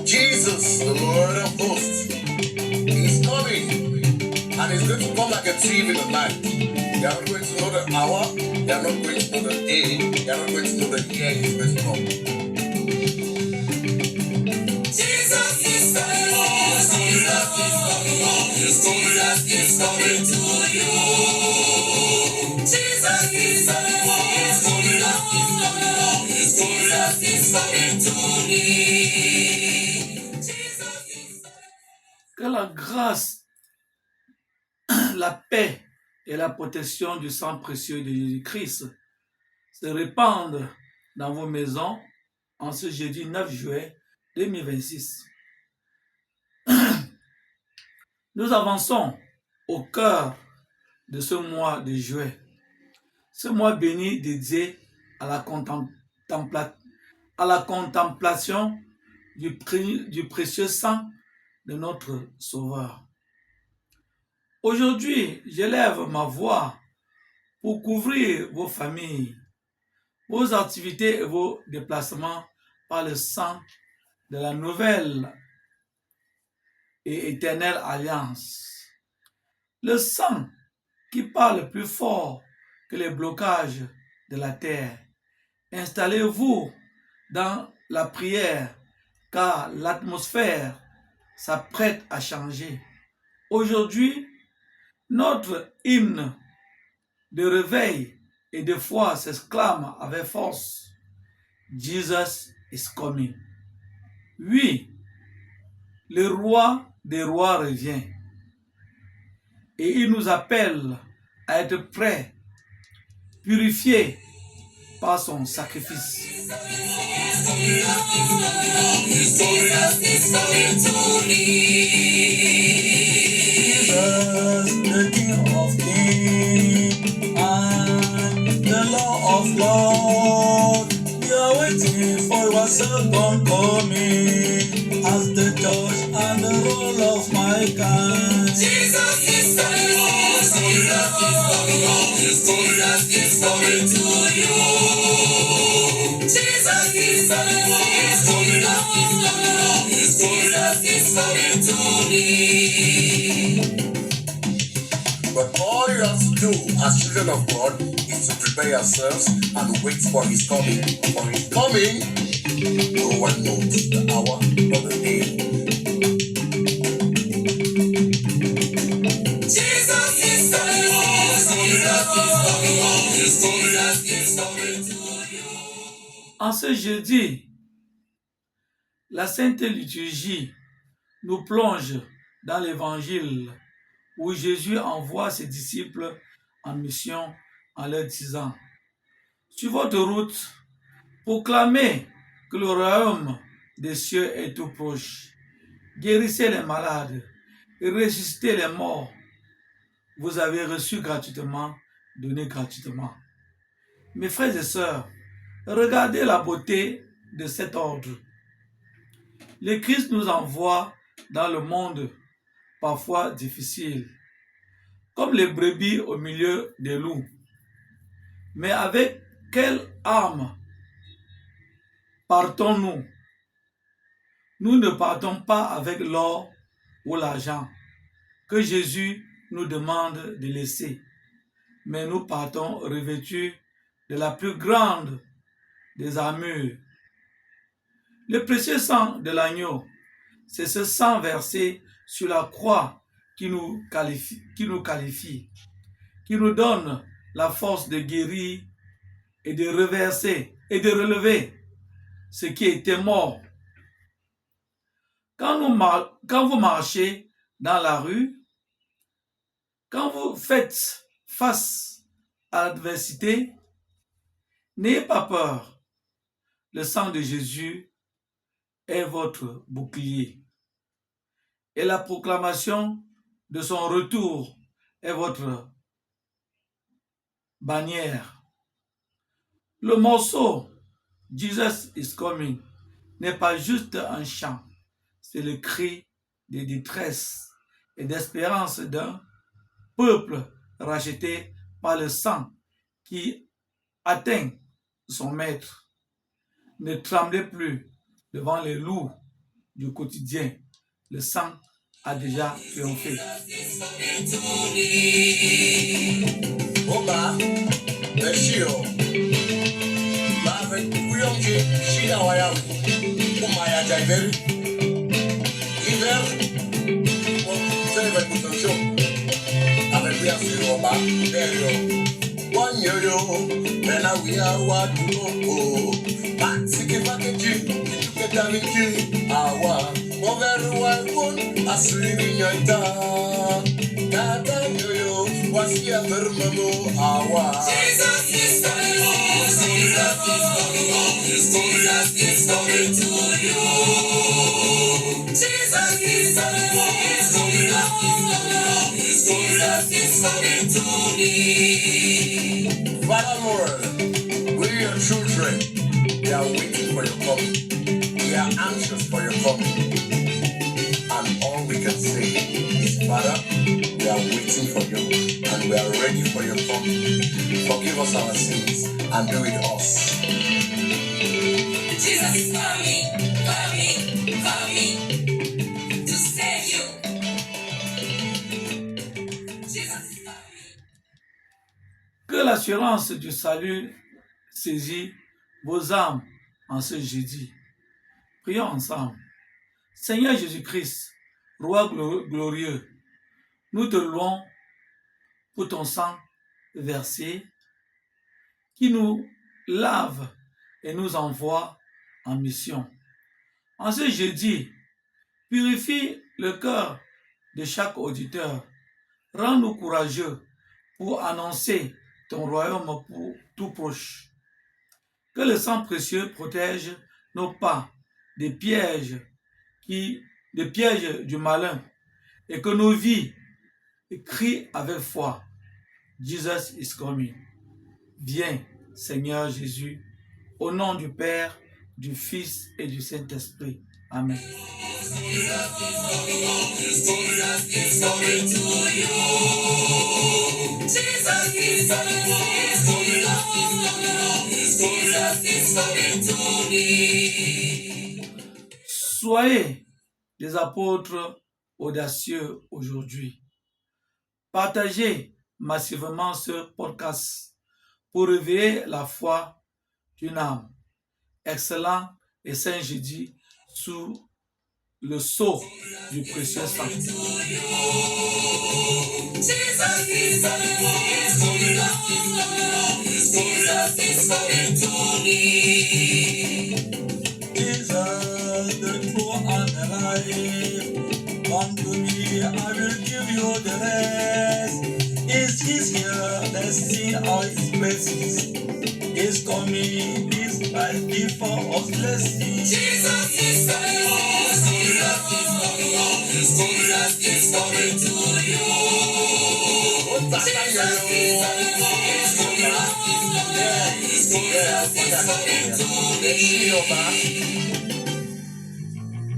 Jesus, the Lord of hosts, He's coming, and He's going to come like a thief in the night. You are not going to know the hour, you are not going to know the day, you are not going to know the year He's going to come. Jesus is coming, Jesus is coming to you. Jesus is coming, Jesus is coming to me. Que la grâce, la paix et la protection du sang précieux de Jésus-Christ se répandent dans vos maisons en ce jeudi 9 juillet 2026. Nous avançons au cœur de ce mois de juillet, ce mois béni dédié à la contemplation du précieux sang de notre Sauveur. Aujourd'hui, j'élève ma voix pour couvrir vos familles, vos activités et vos déplacements par le sang de la nouvelle et éternelle alliance. Le sang qui parle plus fort que les blocages de la terre. Installez-vous dans la prière car l'atmosphère s'apprête à changer. Aujourd'hui, notre hymne de réveil et de foi s'exclame avec force. Jesus is coming. Oui, le roi des rois revient et il nous appelle à être prêts, purifiés par son sacrifice. The King of Kings and the Lord of Lords, we are waiting for your second coming as the judge and the roll of my kind. Jesus is coming, Jesus is coming to you. Jesus is coming, Jesus is coming to me. But all you have to do as children of God is to prepare yourselves and wait for His coming. For His coming, no one knows the hour or the day. Jesus is coming, Jesus is coming to you. En ce jeudi, la Sainte Liturgie nous plonge dans l'Évangile où Jésus envoie ses disciples en mission en leur disant « Sur votre route, proclamez que le royaume des cieux est tout proche. Guérissez les malades et ressuscitez les morts. Vous avez reçu gratuitement, donnez gratuitement. » Mes frères et sœurs, regardez la beauté de cet ordre. Le Christ nous envoie dans le monde parfois difficile, comme les brebis au milieu des loups. Mais avec quelle arme partons-nous? Nous ne partons pas avec l'or ou l'argent que Jésus nous demande de laisser, mais nous partons revêtus de la plus grande des armures. Le précieux sang de l'agneau, c'est ce sang versé sur la croix qui nous qualifie, qui nous donne la force de guérir et de reverser et de relever ce qui était mort. Quand vous marchez dans la rue, quand vous faites face à l'adversité, n'ayez pas peur. Le sang de Jésus est votre bouclier. Et la proclamation de son retour est votre bannière. Le morceau Jesus is coming n'est pas juste un chant, c'est le cri de détresse et d'espérance d'un peuple racheté par le sang qui atteint son maître. Ne tremblez plus devant les loups du quotidien. Le sang a déjà triomphé. Oba, Beshio, Maverick, Kuyonji, Shida Wayawi, Umaya Jaiveri, Hiver, Faites attention, avec bien sûr Oba, Berio, One Yo-Yo, Bella Wia Wadu, Matsiki Pakeji, Ituketamiki, Awa, Overwa Won, Asiri Nyota, Tata Yo-Yo, Wasia Vermamo, Awa. Jesus is coming home. Jesus is coming home. Jesus is coming to you. Jesus is coming home. Jesus is coming to me. Father Lord, we your children, we are waiting for your coming. We are anxious for your coming. And all we can say is, Father, we are waiting for you and we are ready for your coming. Forgive us our sins and be with us. Jesus is coming, coming, coming to save you. Jesus is coming. Que l'assurance du salut saisit vos âmes en ce jeudi. Prions ensemble. Seigneur Jésus-Christ, Roi glorieux, nous te louons pour ton sang versé qui nous lave et nous envoie en mission. En ce jeudi, purifie le cœur de chaque auditeur. Rends-nous courageux pour annoncer ton royaume pour tout proche. Que le sang précieux protège nos pas des pièges du malin et que nos vies crient avec foi. Jesus is coming. Viens, Seigneur Jésus, au nom du Père, du Fils et du Saint-Esprit. Amen. Soyez des apôtres audacieux aujourd'hui. Partagez massivement ce podcast pour réveiller la foi d'une âme. Excellent et saint jeudi sous le sceau du précieux sang. The true and the life. Come to me, I will give you the rest. Is His here? Let's see how His blessings is coming. This life before us, let's see. Jesus is coming home. Jesus is coming home. Jesus is coming to you. Jesus is coming home. Jesus is coming to me.